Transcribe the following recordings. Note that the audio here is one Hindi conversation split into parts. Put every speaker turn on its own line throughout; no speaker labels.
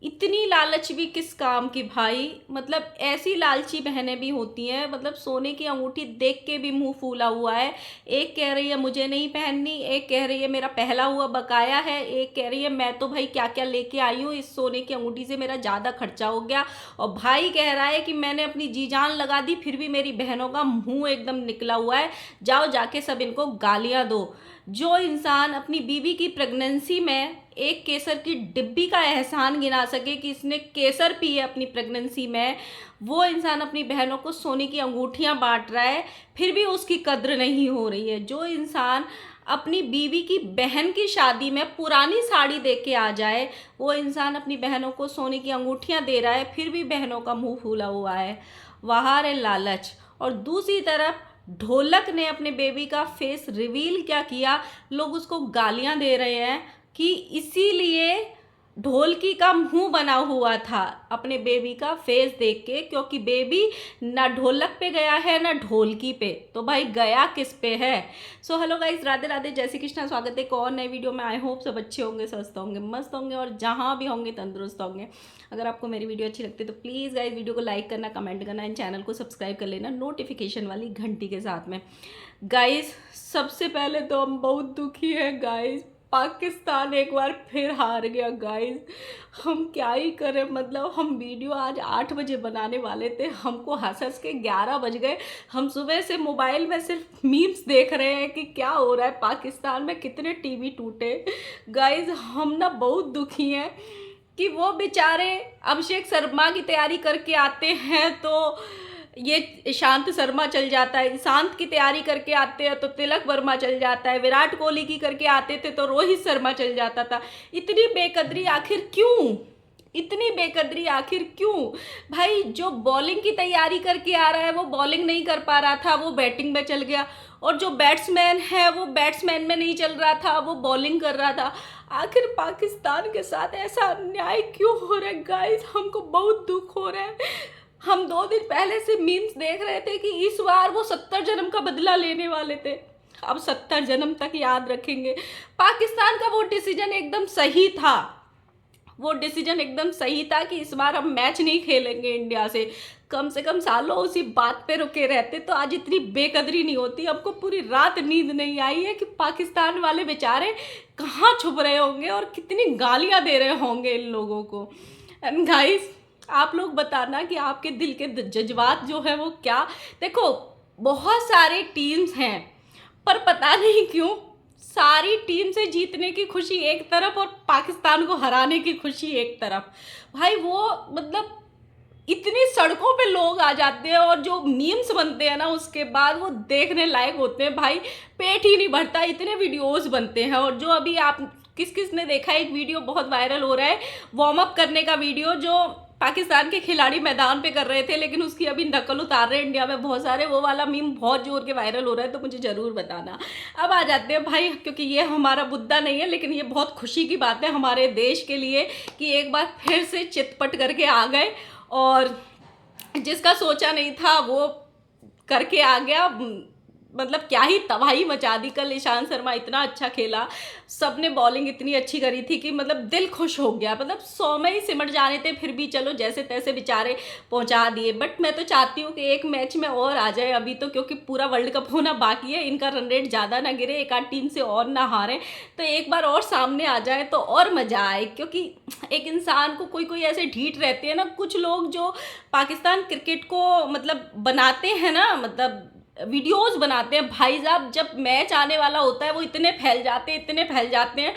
इतनी लालच भी किस काम की भाई। मतलब ऐसी लालची बहनें भी होती हैं, मतलब सोने की अंगूठी देख के भी मुंह फूला हुआ है। एक कह रही है मुझे नहीं पहननी, एक कह रही है मेरा पहला हुआ बकाया है, एक कह रही है मैं तो भाई क्या क्या लेके आई हूँ, इस सोने की अंगूठी से मेरा ज़्यादा खर्चा हो गया। और भाई कह रहा है कि मैंने अपनी जी जान लगा दी, फिर भी मेरी बहनों का मुंह एकदम निकला हुआ है, जाओ जाके सब इनको गालियाँ दो। जो इंसान अपनी बीवी की प्रेगनेंसी में एक केसर की डिब्बी का एहसान गिना सके कि इसने केसर पी है अपनी प्रेगनेंसी में, वो इंसान अपनी बहनों को सोने की अंगूठियां बांट रहा है, फिर भी उसकी कद्र नहीं हो रही है। जो इंसान अपनी बीवी की बहन की शादी में पुरानी साड़ी दे के आ जाए, वो इंसान अपनी बहनों को सोने की अंगूठियां दे रहा है, फिर भी बहनों का मुंह फूला हुआ है। वहाँ रे लालच। और दूसरी तरफ ढोलक ने अपने बेबी का फेस रिवील क्या किया, लोग उसको गालियां दे रहे हैं कि इसीलिए ढोलकी का मुंह बना हुआ था अपने बेबी का फेस देख के, क्योंकि बेबी ना ढोलक पे गया है ना ढोलकी पे, तो भाई गया किस पे है। So hello guys, Radhe Radhe, जय श्री कृष्णा। स्वागत है एक और नए वीडियो में। आई होप सब अच्छे होंगे, स्वस्थ होंगे, मस्त होंगे और जहाँ भी होंगे तंदुरुस्त होंगे। अगर आपको मेरी वीडियो अच्छी लगती है तो प्लीज़ गाइस वीडियो को लाइक करना, कमेंट करना, इन चैनल को सब्सक्राइब कर लेना नोटिफिकेशन वाली घंटी के साथ में। गाइस सबसे पहले तो हम बहुत दुखी हैं गाइस, पाकिस्तान एक बार फिर हार गया गाइस। हम क्या ही करें, मतलब हम वीडियो आज 8 बजे बनाने वाले थे, हमको हंस हंस के 11 बज गए। हम सुबह से मोबाइल में सिर्फ मीम्स देख रहे हैं कि क्या हो रहा है पाकिस्तान में, कितने टीवी टूटे। गाइस हम ना बहुत दुखी हैं कि वो बेचारे अभिषेक शर्मा की तैयारी करके आते हैं तो ये ईशांत शर्मा चल जाता है, ईशांत की तैयारी करके आते हैं तो तिलक वर्मा चल जाता है, विराट कोहली की करके आते थे तो रोहित शर्मा चल जाता था। इतनी बेकदरी आखिर क्यों, इतनी बेकदरी आखिर क्यों। भाई जो बॉलिंग की तैयारी करके आ रहा है वो बॉलिंग नहीं कर पा रहा था, वो बैटिंग में चल गया, और जो बैट्समैन है वो बैट्समैन में नहीं चल रहा था, वो बॉलिंग कर रहा था। आखिर पाकिस्तान के साथ ऐसा अन्याय क्यों हो रहा है गाइस, हमको बहुत दुख हो रहा है। हम 2 दिन पहले से मीम्स देख रहे थे कि इस बार वो 70 जन्म का बदला लेने वाले थे। अब 70 जन्म तक याद रखेंगे। पाकिस्तान का वो डिसीजन एकदम सही था, वो डिसीजन एकदम सही था कि इस बार हम मैच नहीं खेलेंगे इंडिया से कम सालों उसी बात पे रुके रहते तो आज इतनी बेकदरी नहीं होती। हमको पूरी रात नींद नहीं आई है कि पाकिस्तान वाले बेचारे कहाँ छुप रहे होंगे और कितनी गालियाँ दे रहे होंगे इन लोगों को। एंड गाइस आप लोग बताना कि आपके दिल के जज्बात जो है वो क्या। देखो बहुत सारे टीम्स हैं, पर पता नहीं क्यों सारी टीम से जीतने की खुशी एक तरफ और पाकिस्तान को हराने की खुशी एक तरफ। भाई वो मतलब इतनी सड़कों पे लोग आ जाते हैं और जो मीम्स बनते हैं ना उसके बाद वो देखने लायक होते हैं भाई, पेट ही नहीं भरता, इतने वीडियोस बनते हैं। और जो अभी आप किस किस ने देखा, एक वीडियो बहुत वायरल हो रहा है वार्म अप करने का वीडियो, जो पाकिस्तान के खिलाड़ी मैदान पे कर रहे थे लेकिन उसकी अभी नकल उतार रहे हैं इंडिया में बहुत सारे, वो वाला मीम बहुत जोर के वायरल हो रहा है, तो मुझे ज़रूर बताना। अब आ जाते हैं भाई, क्योंकि ये हमारा मुद्दा नहीं है लेकिन ये बहुत खुशी की बात है हमारे देश के लिए कि एक बार फिर से चितपट करके आ गए, और जिसका सोचा नहीं था वो करके आ गया। मतलब क्या ही तबाही मचा दी कल। ईशांत शर्मा इतना अच्छा खेला, सबने बॉलिंग इतनी अच्छी करी थी कि मतलब दिल खुश हो गया। मतलब 100 में ही सिमट जाने थे, फिर भी चलो जैसे तैसे बेचारे पहुंचा दिए। बट मैं तो चाहती हूँ कि एक मैच में और आ जाए अभी तो, क्योंकि पूरा वर्ल्ड कप होना बाकी है, इनका रन रेट ज़्यादा ना गिरे, एक आध टीम से और ना हारे, तो एक बार और सामने आ जाए तो और मज़ा आए। क्योंकि एक इंसान को कोई कोई ऐसे ढीठ रहते हैं ना, कुछ लोग जो पाकिस्तान क्रिकेट को मतलब बनाते हैं ना, मतलब वीडियोस बनाते हैं भाई साहब, जब मैच आने वाला होता है वो इतने फैल जाते हैं, इतने फैल जाते हैं,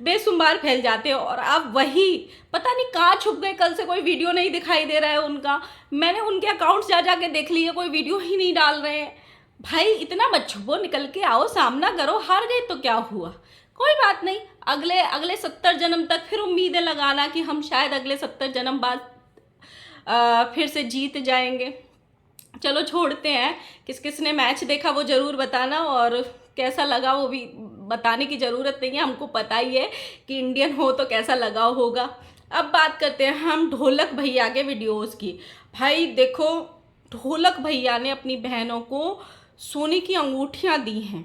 बेशुमार फैल जाते हैं। और अब वही पता नहीं कहाँ छुप गए, कल से कोई वीडियो नहीं दिखाई दे रहा है उनका। मैंने उनके अकाउंट्स जा जाके देख लिए, कोई वीडियो ही नहीं डाल रहे हैं। भाई इतना मत छुपो, निकल के आओ, सामना करो, हार गए तो क्या हुआ, कोई बात नहीं। अगले अगले 70 जन्म तक फिर उम्मीदें लगाना कि हम शायद अगले 70 जन्म बाद फिर से जीत जाएंगे। चलो छोड़ते हैं, किस किस ने मैच देखा वो ज़रूर बताना, और कैसा लगा वो भी बताने की ज़रूरत नहीं है, हमको पता ही है कि इंडियन हो तो कैसा लगा होगा। अब बात करते हैं हम ढोलक भैया के वीडियोस की। भाई देखो ढोलक भैया ने अपनी बहनों को सोने की अंगूठियां दी हैं।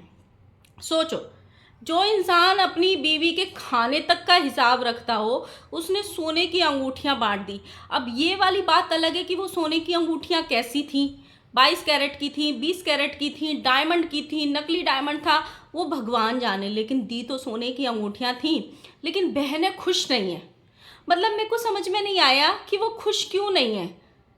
सोचो जो इंसान अपनी बीवी के खाने तक का हिसाब रखता हो, उसने सोने की अंगूठियां बांट दी। अब ये वाली बात अलग है कि वो सोने की अंगूठियां कैसी थी, 22 कैरेट की थी, 20 कैरेट की थी, डायमंड की थी, नकली डायमंड था, वो भगवान जाने, लेकिन दी तो सोने की अंगूठियां थी। लेकिन बहनें खुश नहीं है। मतलब मेरे को समझ में नहीं आया कि वो खुश क्यों नहीं है।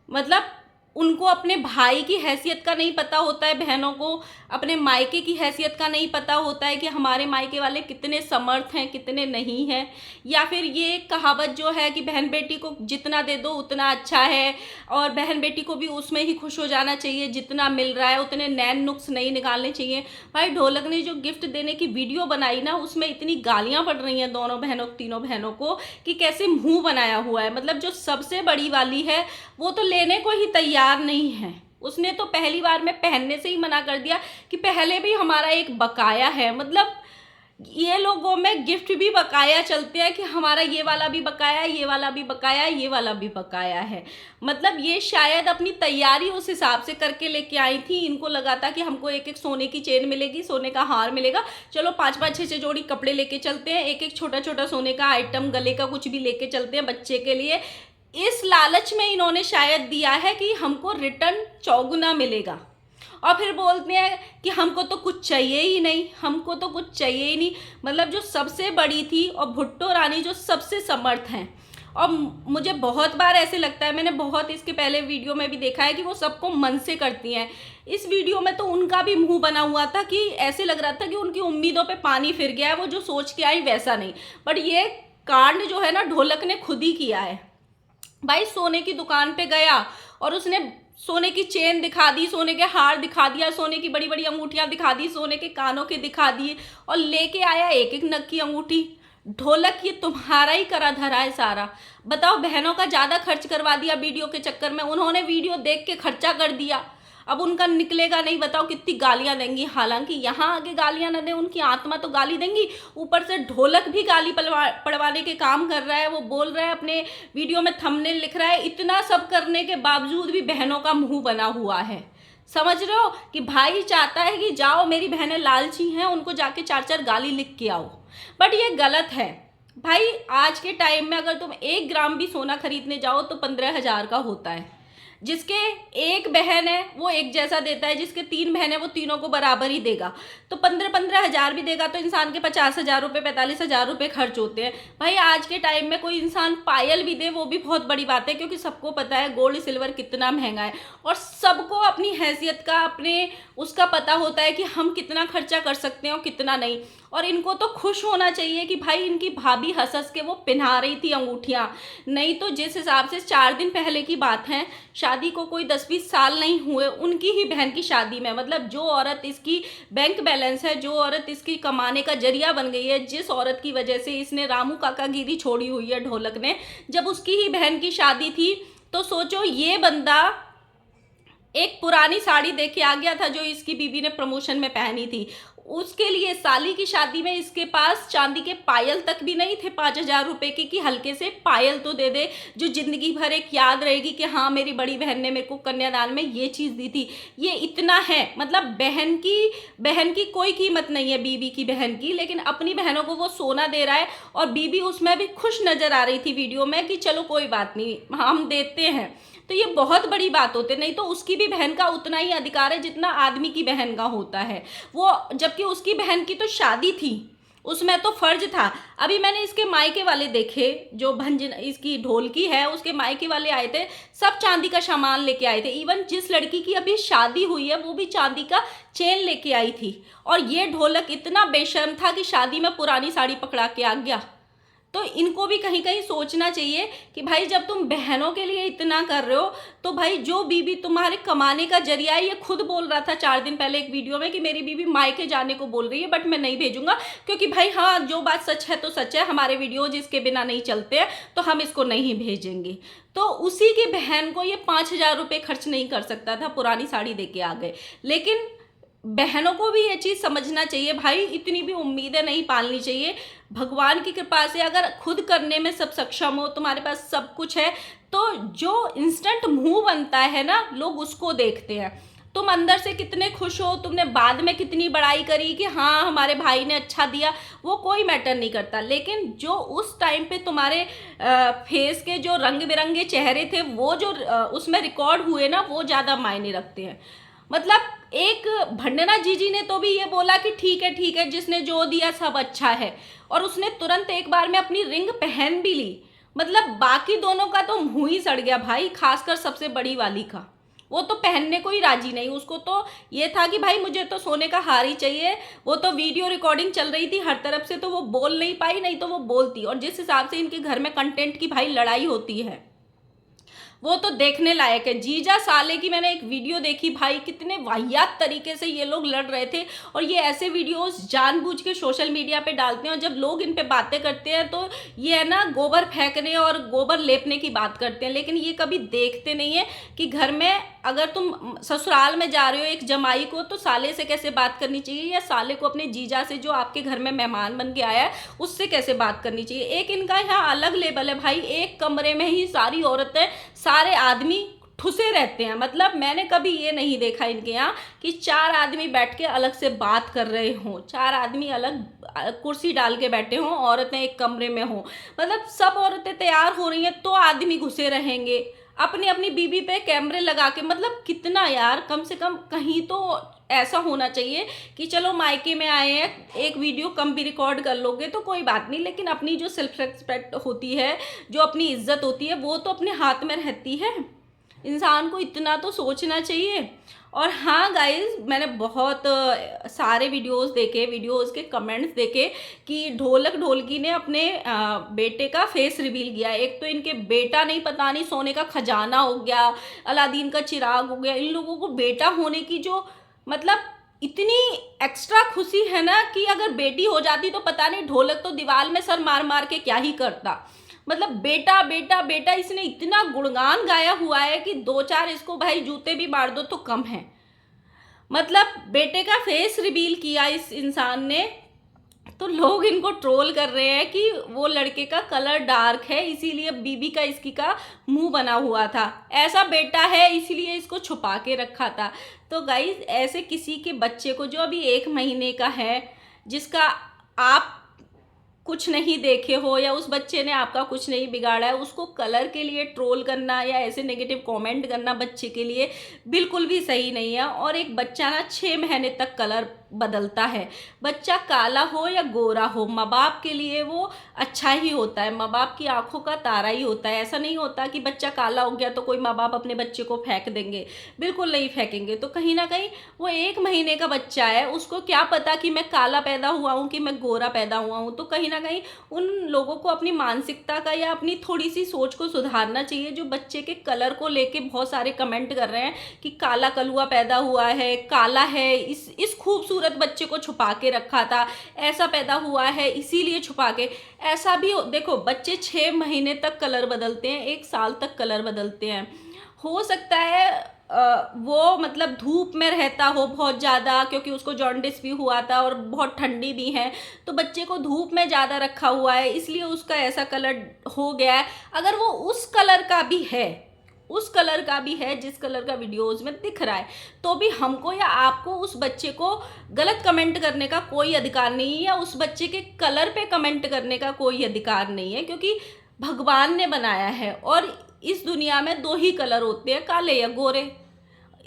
मतलब उनको अपने भाई की हैसियत का नहीं पता होता है, बहनों को अपने मायके की हैसियत का नहीं पता होता है कि हमारे मायके वाले कितने समर्थ हैं, कितने नहीं हैं। या फिर ये कहावत जो है कि बहन बेटी को जितना दे दो उतना अच्छा है, और बहन बेटी को भी उसमें ही खुश हो जाना चाहिए, जितना मिल रहा है उतने नैन नुक्स नहीं निकालने चाहिए। भाई ढोलक ने जो गिफ्ट देने की वीडियो बनाई ना, उसमें इतनी गालियां पड़ रही हैं दोनों बहनों, तीनों बहनों को, कि कैसे मुंह बनाया हुआ है। मतलब जो सबसे बड़ी वाली है वो तो लेने को ही तैयार नहीं है। उसने तो पहली बार में पहनने से ही मना कर दिया कि पहले भी हमारा एक बकाया है। मतलब ये लोगों में गिफ्ट भी बकाया चलते हैं कि हमारा ये वाला भी बकाया, ये वाला भी बकाया, ये वाला भी बकाया है। मतलब ये शायद अपनी तैयारी उस हिसाब से करके लेके आई थी। इनको लगा था कि हमको एक एक सोने की चेन मिलेगी, सोने का हार मिलेगा, चलो 5-5 6-6 जोड़ी कपड़े लेके चलते हैं, एक एक छोटा छोटा सोने का आइटम, गले का कुछ भी लेके चलते हैं बच्चे के लिए। इस लालच में इन्होंने शायद दिया है कि हमको रिटर्न चौगुना मिलेगा। और फिर बोलते हैं कि हमको तो कुछ चाहिए ही नहीं, हमको तो कुछ चाहिए ही नहीं। मतलब जो सबसे बड़ी थी और भुट्टो रानी जो सबसे समर्थ हैं। और मुझे बहुत बार ऐसे लगता है, मैंने बहुत इसके पहले वीडियो में भी देखा है कि वो सबको मन से करती हैं। इस वीडियो में तो उनका भी मुंह बना हुआ था कि ऐसे लग रहा था कि उनकी उम्मीदों पे पानी फिर गया है, वो जो सोच के आई वैसा नहीं। बट ये कांड जो है ना, ढोलक ने खुद ही किया है। भाई सोने की दुकान पे गया और उसने सोने की चेन दिखा दी, सोने के हार दिखा दिया, सोने की बड़ी बड़ी अंगूठियां दिखा दी, सोने के कानों के दिखा दिए, और लेके आया एक एक नग की अंगूठी। ढोलक ये तुम्हारा ही करा धरा है सारा। बताओ, बहनों का ज्यादा खर्च करवा दिया वीडियो के चक्कर में, उन्होंने वीडियो देख के खर्चा कर दिया, अब उनका निकलेगा नहीं। बताओ कितनी गालियां देंगी। हालांकि यहाँ आगे गालियां न दे, उनकी आत्मा तो गाली देंगी, ऊपर से ढोलक भी गाली पड़वाने के काम कर रहा है। वो बोल रहा है, अपने वीडियो में थंबनेल लिख रहा है। इतना सब करने के बावजूद भी बहनों का मुंह बना हुआ है। समझ रहे हो कि भाई चाहता है कि जाओ, मेरी बहनें लालची हैं, उनको जाके 4-4 गाली लिख के आओ। बट ये गलत है भाई। आज के टाइम में अगर तुम 1 ग्राम भी सोना खरीदने जाओ तो 15,000 का होता है। जिसके एक बहन है वो एक जैसा देता है, जिसके 3 बहन है वो तीनों को बराबर ही देगा। तो 15-15 हज़ार भी देगा तो इंसान के 50,000 रुपये, 45,000 रुपये खर्च होते हैं। भाई आज के टाइम में कोई इंसान पायल भी दे वो भी बहुत बड़ी बात है, क्योंकि सबको पता है गोल्ड सिल्वर कितना महंगा है, और सबको अपनी हैसियत का, अपने उसका पता होता है कि हम कितना खर्चा कर सकते हैं और कितना नहीं। और इनको तो खुश होना चाहिए कि भाई इनकी भाभी हंस हंस के वो पहना रही थी अंगूठियां। नहीं तो जिस हिसाब से 4 दिन पहले की बात है, शादी को कोई 10-20 साल नहीं हुए, उनकी ही बहन की शादी में, मतलब जो औरत इसकी बैंक बैलेंस है, जो औरत इसकी कमाने का जरिया बन गई है, जिस औरत की वजह से इसने रामू काकागिरी छोड़ी हुई है ढोलक ने, जब उसकी ही बहन की शादी थी, तो सोचो ये बंदा एक पुरानी साड़ी दे के आ गया था जो इसकी बीवी ने प्रमोशन में पहनी थी। उसके लिए साली की शादी में इसके पास चांदी के पायल तक भी नहीं थे 5,000 रुपए के, कि हल्के से पायल तो दे दे जो जिंदगी भर एक याद रहेगी कि हाँ मेरी बड़ी बहन ने मेरे को कन्यादान में ये चीज़ दी थी। ये इतना है, मतलब बहन की कोई कीमत नहीं है, बीवी की बहन की, लेकिन अपनी बहनों को वो सोना दे रहा है। और बीवी उसमें भी खुश नजर आ रही थी वीडियो में कि चलो कोई बात नहीं, हम देते हैं। तो ये बहुत बड़ी बात होती है। नहीं तो उसकी भी बहन का उतना ही अधिकार है जितना आदमी की बहन का होता है। वो जबकि उसकी बहन की तो शादी थी, उसमें तो फर्ज था। अभी मैंने इसके मायके वाले देखे, जो भंजन इसकी ढोलकी है उसके मायके वाले आए थे, सब चांदी का सामान लेके आए थे। इवन जिस लड़की की अभी शादी हुई है वो भी चांदी का चेन लेके आई थी। और ये ढोलक इतना बेशर्म था कि शादी में पुरानी साड़ी पकड़ा के आ गया। तो इनको भी कहीं कहीं सोचना चाहिए कि भाई जब तुम बहनों के लिए इतना कर रहे हो, तो भाई जो बीबी तुम्हारे कमाने का जरिया है, ये खुद बोल रहा था 4 दिन पहले एक वीडियो में कि मेरी बीबी मायके जाने को बोल रही है, बट मैं नहीं भेजूंगा, क्योंकि भाई हाँ जो बात सच है तो सच है, हमारे वीडियो जिसके बिना नहीं चलते हैं तो हम इसको नहीं भेजेंगे। तो उसी की बहन को ये 5,000 रुपये खर्च नहीं कर सकता था, पुरानी साड़ी दे के आ गए। लेकिन बहनों को भी ये चीज़ समझना चाहिए भाई, इतनी भी उम्मीदें नहीं पालनी चाहिए। भगवान की कृपा से अगर खुद करने में सब सक्षम हो, तुम्हारे पास सब कुछ है, तो जो इंस्टेंट मुंह बनता है ना, लोग उसको देखते हैं। तुम अंदर से कितने खुश हो, तुमने बाद में कितनी बड़ाई करी कि हाँ हमारे भाई ने अच्छा दिया, वो कोई मैटर नहीं करता। लेकिन जो उस टाइम पे तुम्हारे फेस के जो रंग बिरंगे चेहरे थे वो जो उसमें रिकॉर्ड हुए ना, वो ज़्यादा मायने रखते हैं। मतलब एक भंडना जीजी ने तो भी ये बोला कि ठीक है जिसने जो दिया सब अच्छा है, और उसने तुरंत एक बार में अपनी रिंग पहन भी ली। मतलब बाकी दोनों का तो मुंह ही सड़ गया भाई, खासकर सबसे बड़ी वाली का। वो तो पहनने को ही राजी नहीं, उसको तो ये था कि भाई मुझे तो सोने का हार ही चाहिए। वो तो वीडियो रिकॉर्डिंग चल रही थी हर तरफ से, तो वो बोल नहीं पाई, नहीं तो वो बोलती। और जिस हिसाब से इनके घर में कंटेंट की भाई लड़ाई होती है वो तो देखने लायक है। जीजा साले की मैंने एक वीडियो देखी भाई, कितने वाहियात तरीके से ये लोग लड़ रहे थे। और ये ऐसे वीडियोस जानबूझ के सोशल मीडिया पे डालते हैं, और जब लोग इन पे बातें करते हैं तो ये है ना गोबर फेंकने और गोबर लेपने की बात करते हैं। लेकिन ये कभी देखते नहीं है कि घर में अगर तुम ससुराल में जा रहे हो एक जमाई को, तो साले से कैसे बात करनी चाहिए, या साले को अपने जीजा से जो आपके घर में मेहमान बन के आया है उससे कैसे बात करनी चाहिए। एक इनका यहाँ अलग लेवल है भाई, एक कमरे में ही सारी औरतें सारे आदमी ठुसे रहते हैं। मतलब मैंने कभी ये नहीं देखा इनके यहाँ कि 4 आदमी बैठ के अलग से बात कर रहे हों, 4 आदमी अलग कुर्सी डाल के बैठे हों, औरतें एक कमरे में हों। मतलब सब औरतें तैयार हो रही हैं तो आदमी घुसे रहेंगे अपनी अपनी बीबी पे कैमरे लगा के। मतलब कितना यार, कम से कम कहीं तो ऐसा होना चाहिए कि चलो मायके में आए हैं, एक वीडियो कम भी रिकॉर्ड कर लोगे तो कोई बात नहीं, लेकिन अपनी जो सेल्फ रिस्पेक्ट होती है, जो अपनी इज्जत होती है, वो तो अपने हाथ में रहती है। इंसान को इतना तो सोचना चाहिए। और हाँ गाइज, मैंने बहुत सारे वीडियोस देखे, वीडियोस के कमेंट्स देखे कि ढोलक ढोलकी ने अपने बेटे का फेस रिवील किया। एक तो इनके बेटा नहीं, पता नहीं सोने का खजाना हो गया, अलादीन का चिराग हो गया। इन लोगों को बेटा होने की जो मतलब इतनी एक्स्ट्रा खुशी है ना, कि अगर बेटी हो जाती तो पता नहीं ढोलक तो दीवार में सर मार मार के क्या ही करता। मतलब बेटा बेटा बेटा, इसने इतना गुणगान गाया हुआ है कि 2-4 इसको भाई जूते भी मार दो तो कम है। मतलब बेटे का फेस रिवील किया इस इंसान ने, तो लोग इनको ट्रोल कर रहे हैं कि वो लड़के का कलर डार्क है इसीलिए बीबी का इसकी का मुंह बना हुआ था, ऐसा बेटा है इसीलिए इसको छुपा के रखा था। तो गाइज, ऐसे किसी के बच्चे को जो अभी 1 महीने का है, जिसका आप कुछ नहीं देखे हो, या उस बच्चे ने आपका कुछ नहीं बिगाड़ा है, उसको कलर के लिए ट्रोल करना या ऐसे नेगेटिव कमेंट करना बच्चे के लिए बिल्कुल भी सही नहीं है। और एक बच्चा ना 6 महीने तक कलर बदलता है। बच्चा काला हो या गोरा हो, माँ बाप के लिए वो अच्छा ही होता है, माँ बाप की आंखों का तारा ही होता है। ऐसा नहीं होता कि बच्चा काला हो गया तो कोई माँ बाप अपने बच्चे को फेंक देंगे, बिल्कुल नहीं फेंकेंगे। तो कहीं ना कहीं वो 1 महीने का बच्चा है, उसको क्या पता कि मैं काला पैदा हुआ हूँ कि मैं गोरा पैदा हुआ हूँ। तो कहीं ना कहीं उन लोगों को अपनी मानसिकता का या अपनी थोड़ी सी सोच को सुधारना चाहिए, जो बच्चे के कलर को लेके बहुत सारे कमेंट कर रहे हैं कि काला कलुआ पैदा हुआ है, काला है, इस खूबसूरत बच्चे को छुपा के रखा था, ऐसा पैदा हुआ है इसीलिए छुपा के। ऐसा भी देखो, बच्चे 6 महीने तक कलर बदलते हैं, 1 साल तक कलर बदलते हैं। हो सकता है वो मतलब धूप में रहता हो बहुत ज़्यादा, क्योंकि उसको जॉन्डिस भी हुआ था और बहुत ठंडी भी है, तो बच्चे को धूप में ज़्यादा रखा हुआ है इसलिए उसका ऐसा कलर हो गया है। अगर वो उस कलर का भी है, उस कलर का भी है जिस कलर का वीडियोस में दिख रहा है, तो भी हमको या आपको उस बच्चे को गलत कमेंट करने का कोई अधिकार नहीं है, या उस बच्चे के कलर पे कमेंट करने का कोई अधिकार नहीं है, क्योंकि भगवान ने बनाया है। और इस दुनिया में 2 ही कलर होते हैं, काले या गोरे।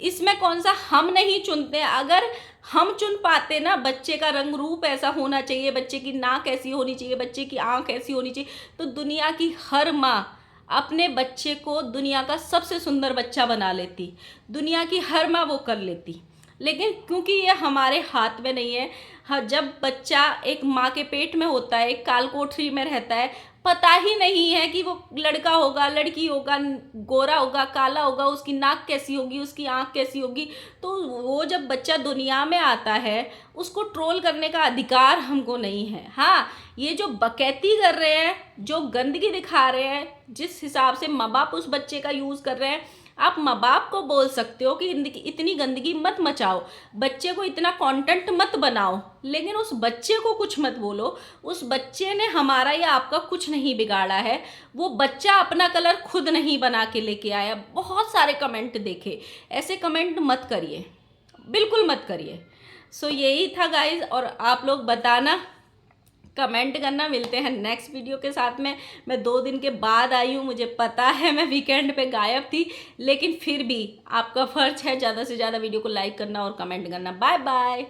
इसमें कौन सा हम नहीं चुनते। अगर हम चुन पाते ना, बच्चे का रंग रूप ऐसा होना चाहिए, बच्चे की नाक ऐसी होनी चाहिए, बच्चे की आंख ऐसी होनी चाहिए, तो दुनिया की हर माँ अपने बच्चे को दुनिया का सबसे सुंदर बच्चा बना लेती, दुनिया की हर माँ वो कर लेती। लेकिन क्योंकि ये हमारे हाथ में नहीं है, हाँ, जब बच्चा एक माँ के पेट में होता है, एक कालकोठरी में रहता है, पता ही नहीं है कि वो लड़का होगा, लड़की होगा, गोरा होगा, काला होगा, उसकी नाक कैसी होगी, उसकी आंख कैसी होगी। तो वो जब बच्चा दुनिया में आता है, उसको ट्रोल करने का अधिकार हमको नहीं है। हाँ, ये जो बकैती कर रहे हैं, जो गंदगी दिखा रहे हैं, जिस हिसाब से माँ बाप उस बच्चे का यूज़ कर रहे हैं, आप माँ बाप को बोल सकते हो कि इतनी गंदगी मत मचाओ, बच्चे को इतना कंटेंट मत बनाओ, लेकिन उस बच्चे को कुछ मत बोलो। उस बच्चे ने हमारा या आपका कुछ नहीं बिगाड़ा है, वो बच्चा अपना कलर खुद नहीं बना के लेके आया। बहुत सारे कमेंट देखे, ऐसे कमेंट मत करिए, बिल्कुल मत करिए। सो यही था गाइज, और आप लोग बताना, कमेंट करना। मिलते हैं नेक्स्ट वीडियो के साथ में। मैं 2 दिन के बाद आई हूँ, मुझे पता है मैं वीकेंड पे गायब थी, लेकिन फिर भी आपका फर्ज है ज़्यादा से ज़्यादा वीडियो को लाइक करना और कमेंट करना। Bye bye.